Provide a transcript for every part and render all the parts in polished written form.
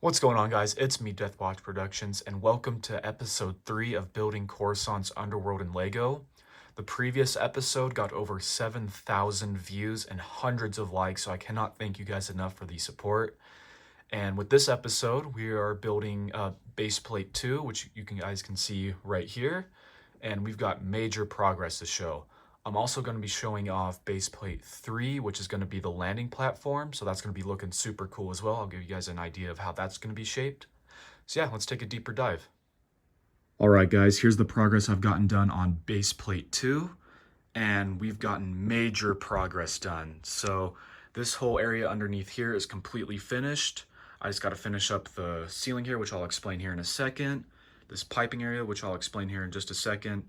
What's going on, guys? It's me, Deathwatch Productions, and welcome to episode 3 of building Coruscant's Underworld in LEGO. The previous episode got over 7,000 views and hundreds of likes, so I cannot thank you guys enough for the support. And with this episode, we are building base plate 2, which you guys can see right here, and we've got major progress to show. I'm also going to be showing off base plate 3, which is going to be the landing platform. So that's going to be looking super cool as well. I'll give you guys an idea of how that's going to be shaped. So yeah, let's take a deeper dive. All right, guys, here's the progress I've gotten done on base plate 2. And we've gotten major progress done. So this whole area underneath here is completely finished. I just got to finish up the ceiling here, which I'll explain here in a second. This piping area, which I'll explain here in just a second.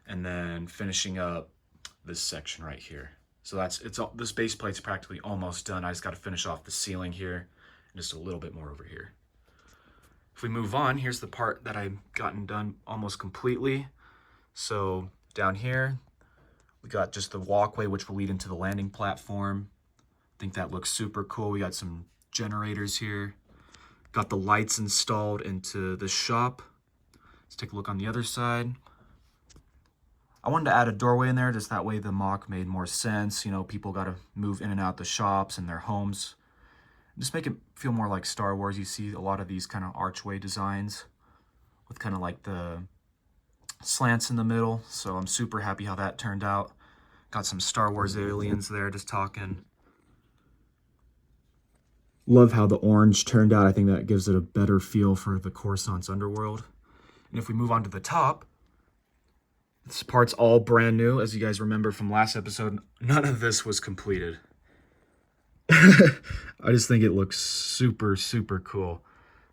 And then finishing up this section right here. So this base plate's practically almost done. I just got to finish off the ceiling here and just a little bit more over here. If we move on, here's the part that I've gotten done almost completely. So down here, we got just the walkway, which will lead into the landing platform. I think that looks super cool. We got some generators here. Got the lights installed into the shop. Let's take a look on the other side. I wanted to add a doorway in there, just that way the Moc made more sense. You know, people got to move in and out the shops and their homes. Just make it feel more like Star Wars. You see a lot of these kind of archway designs with kind of like the slants in the middle. So I'm super happy how that turned out. Got some Star Wars aliens there just talking. Love how the orange turned out. I think that gives it a better feel for the Coruscant's Underworld. And if we move on to the top, this part's all brand new. As you guys remember from last episode, none of this was completed. I just think it looks super, super cool.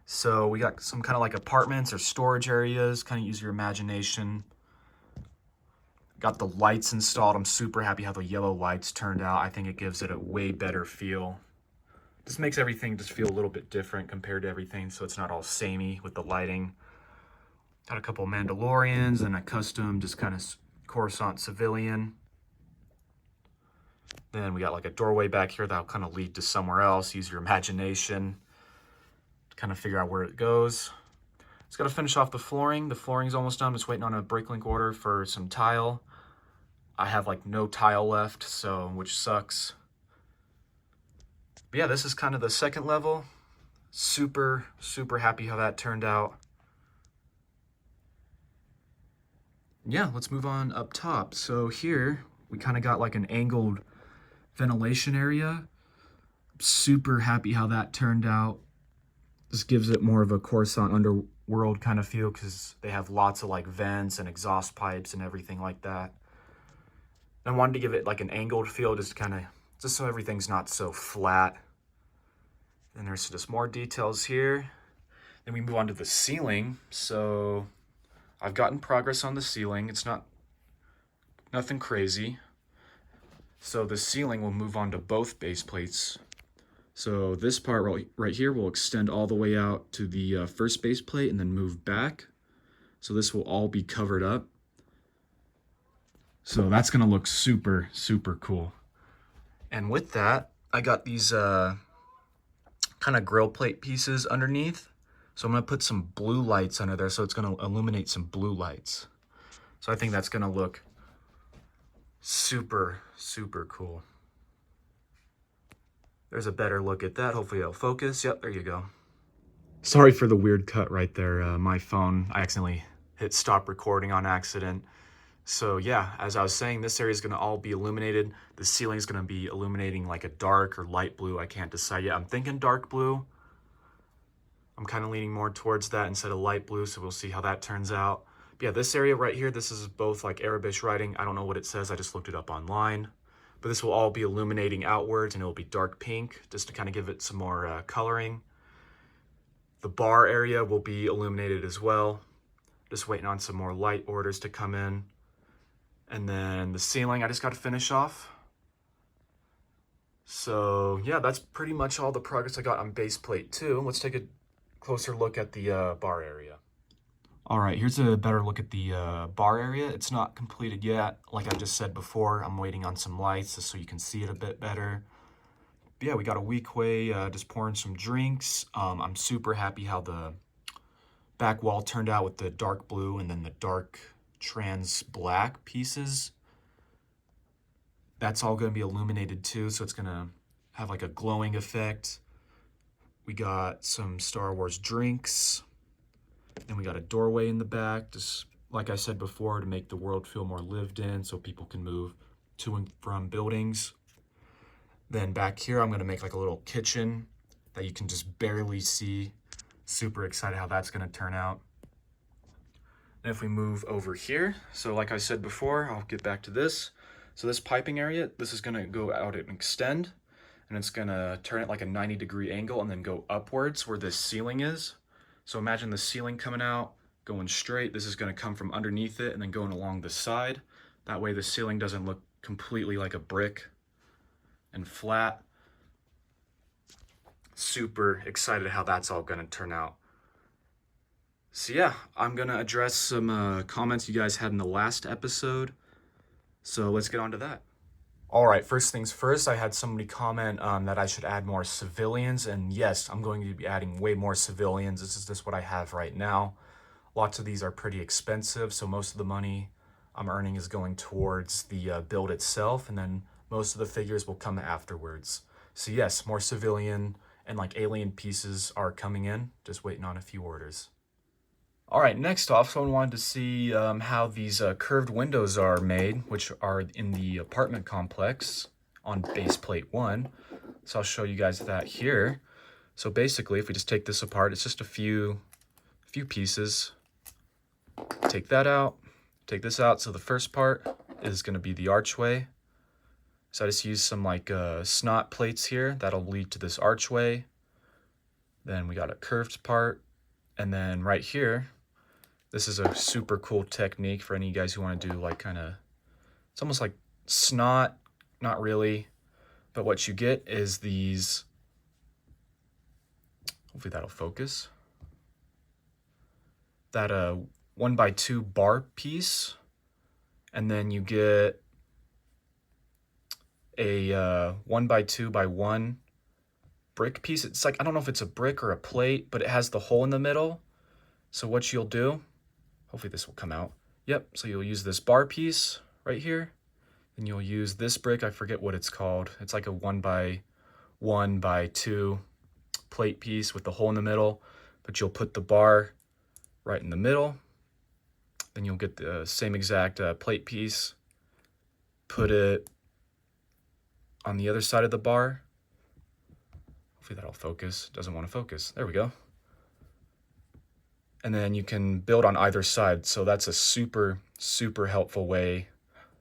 So we got some kind of like apartments or storage areas, kind of use your imagination. Got the lights installed. I'm super happy how the yellow lights turned out. I think it gives it a way better feel. This makes everything just feel a little bit different compared to everything, so it's not all samey with the lighting. Got a couple Mandalorians and a custom just kind of Coruscant civilian. Then we got like a doorway back here that'll kind of lead to somewhere else. Use your imagination to kind of figure out where it goes. Just got to finish off the flooring. The flooring's almost done. I'm just waiting on a break-link order for some tile. I have like no tile left, so which sucks. But yeah, this is kind of the second level. Super, super happy how that turned out. Yeah, let's move on up top. So here we kind of got like an angled ventilation area. Super happy how that turned out. This gives it more of a Coruscant Underworld kind of feel because they have lots of like vents and exhaust pipes and everything like that. I wanted to give it like an angled feel, just so everything's not so flat. And there's just more details here. Then we move on to the ceiling. So I've gotten progress on the ceiling. It's nothing crazy. So the ceiling will move on to both base plates. So this part right here will extend all the way out to the first base plate and then move back. So this will all be covered up. So that's gonna look super, super cool. And with that, I got these kind of grill plate pieces underneath. So I'm gonna put some blue lights under there so it's gonna illuminate some blue lights. So I think that's gonna look super, super cool. There's a better look at that. Hopefully it'll focus. Yep, there you go. Sorry for the weird cut right there. My phone, I accidentally hit stop recording on accident. So yeah, as I was saying, this area is gonna all be illuminated. The ceiling is gonna be illuminating like a dark or light blue. I can't decide yet. I'm thinking dark blue. I'm kind of leaning more towards that instead of light blue, so we'll see how that turns out. But yeah, this area right here, this is both like Arabic writing. I don't know what it says. I just looked it up online. But this will all be illuminating outwards, and it will be dark pink, just to kind of give it some more coloring. The bar area will be illuminated as well. Just waiting on some more light orders to come in. And then the ceiling, I just got to finish off. So yeah, that's pretty much all the progress I got on base plate 2. Let's take a closer look at the bar area. All right, here's a better look at the bar area. It's not completed yet. Like I just said before, I'm waiting on some lights so you can see it a bit better. But yeah, we got a weak way, just pouring some drinks. I'm super happy how the back wall turned out with the dark blue and then the dark trans black pieces. That's all going to be illuminated too, so it's going to have like a glowing effect. We got some Star Wars drinks. Then we got a doorway in the back, just like I said before, to make the world feel more lived in so people can move to and from buildings. Then back here, I'm going to make like a little kitchen that you can just barely see. Super excited how that's going to turn out. And if we move over here, so like I said before, I'll get back to this. So this piping area, this is going to go out and extend, and it's going to turn it like a 90-degree angle and then go upwards where this ceiling is. So imagine the ceiling coming out, going straight. This is going to come from underneath it and then going along the side. That way the ceiling doesn't look completely like a brick and flat. Super excited how that's all going to turn out. So yeah, I'm going to address some comments you guys had in the last episode. So let's get on to that. All right, first things first, I had somebody comment that I should add more civilians, and yes, I'm going to be adding way more civilians. This is just what I have right now. Lots of these are pretty expensive, so most of the money I'm earning is going towards the build itself, and then most of the figures will come afterwards. So yes, more civilian and like alien pieces are coming in, just waiting on a few orders. All right, next off, someone wanted to see how these curved windows are made, which are in the apartment complex on base plate 1. So I'll show you guys that here. So basically, if we just take this apart, it's just a few pieces. Take that out, take this out. So the first part is going to be the archway. So I just use some like snot plates here that'll lead to this archway. Then we got a curved part, and then right here, this is a super cool technique for any of you guys who want to do like kind of, it's almost like snot, not really, but what you get is these, hopefully that'll focus, that 1x2 bar piece, and then you get a 1x2x1 brick piece. It's like, I don't know if it's a brick or a plate, but it has the hole in the middle. So what you'll do, hopefully this will come out. Yep, so you'll use this bar piece right here, and you'll use this brick, I forget what it's called. It's like a 1x1x2 plate piece with the hole in the middle, but you'll put the bar right in the middle. Then you'll get the same exact plate piece, put it on the other side of the bar. Hopefully that'll focus. Doesn't want to focus. There we go. And then you can build on either side. So that's a super, super helpful way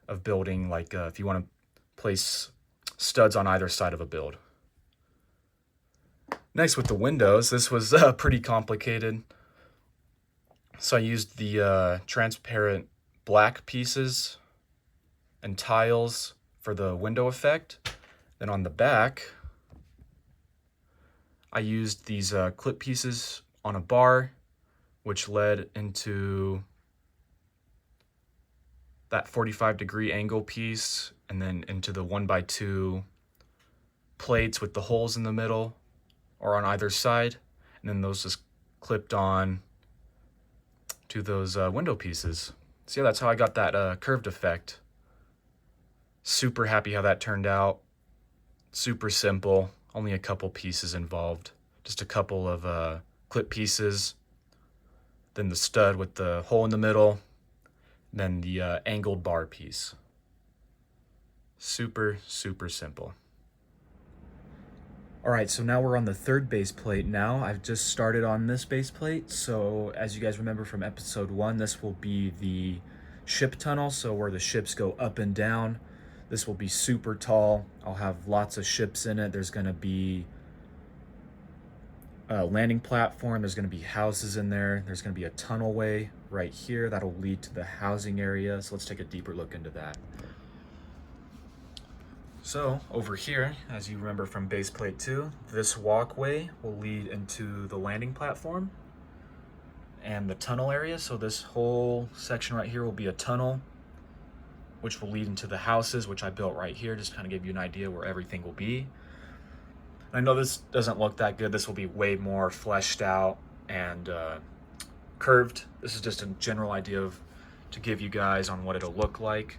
of building, like if you want to place studs on either side of a build. Next, with the windows, this was pretty complicated. So I used the transparent black pieces and tiles for the window effect. Then on the back, I used these clip pieces on a bar, which led into that 45-degree angle piece, and then into the 1x2 plates with the holes in the middle or on either side, and then those just clipped on to those window pieces. So yeah, that's how I got that curved effect. Super happy how that turned out. Super simple, only a couple pieces involved. Just a couple of clip pieces, then the stud with the hole in the middle, then the angled bar piece. Super, super simple. All right, so now we're on the third base plate now. I've just started on this base plate. So as you guys remember from episode 1, this will be the ship tunnel. So where the ships go up and down. This will be super tall. I'll have lots of ships in it. There's gonna be a landing platform. There's gonna be houses in there. There's gonna be a tunnelway right here that'll lead to the housing area. So let's take a deeper look into that. So over here, as you remember from base plate 2, this walkway will lead into the landing platform and the tunnel area. So this whole section right here will be a tunnel, which will lead into the houses, which I built right here, just kind of give you an idea where everything will be. I know this doesn't look that good. This will be way more fleshed out and curved. This is just a general idea to give you guys on what it'll look like.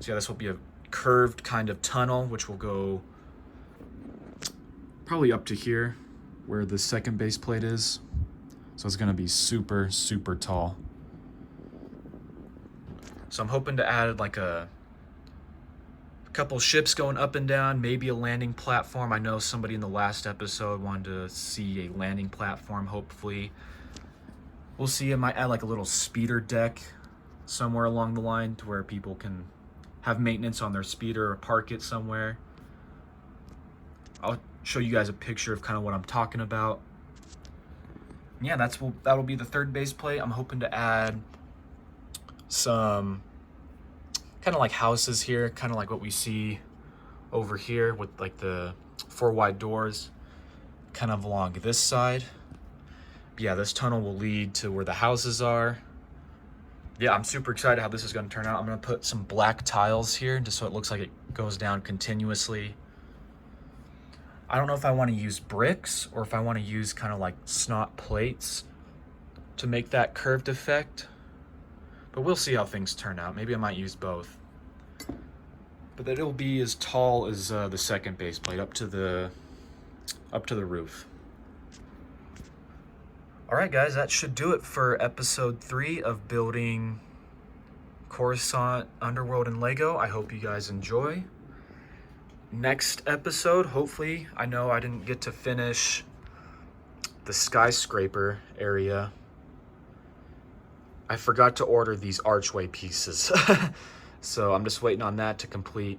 So yeah, this will be a curved kind of tunnel, which will go probably up to here where the second base plate is. So it's gonna be super, super tall. So I'm hoping to add like a couple ships going up and down, maybe a landing platform. I know somebody in the last episode wanted to see a landing platform, hopefully. We'll see. I might add like a little speeder deck somewhere along the line to where people can have maintenance on their speeder or park it somewhere. I'll show you guys a picture of kind of what I'm talking about. Yeah, that'll be the third base plate. I'm hoping to add some kind of like houses here, kind of like what we see over here with like the 4 wide doors, kind of along this side. But yeah, this tunnel will lead to where the houses are. Yeah, I'm super excited how this is going to turn out. I'm going to put some black tiles here just so it looks like it goes down continuously. I don't know if I want to use bricks or if I want to use kind of like snot plates to make that curved effect. But we'll see how things turn out. Maybe I might use both. But that it'll be as tall as the second base plate up to the roof. All right, guys, that should do it for episode 3 of building Coruscant Underworld in Lego. I hope you guys enjoy. Next episode, hopefully, I know I didn't get to finish the skyscraper area. I forgot to order these archway pieces. So I'm just waiting on that to complete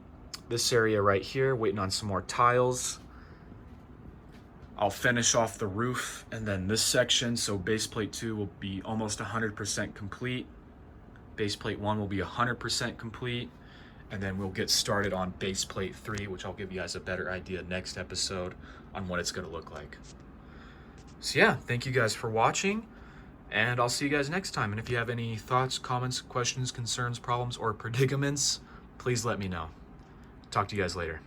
this area right here, waiting on some more tiles. I'll finish off the roof and then this section, so base plate 2 will be almost 100% complete. Base plate 1 will be 100% complete. And then we'll get started on base plate 3, which I'll give you guys a better idea next episode on what it's gonna look like. So yeah, thank you guys for watching, and I'll see you guys next time. And if you have any thoughts, comments, questions, concerns, problems, or predicaments, please let me know. Talk to you guys later.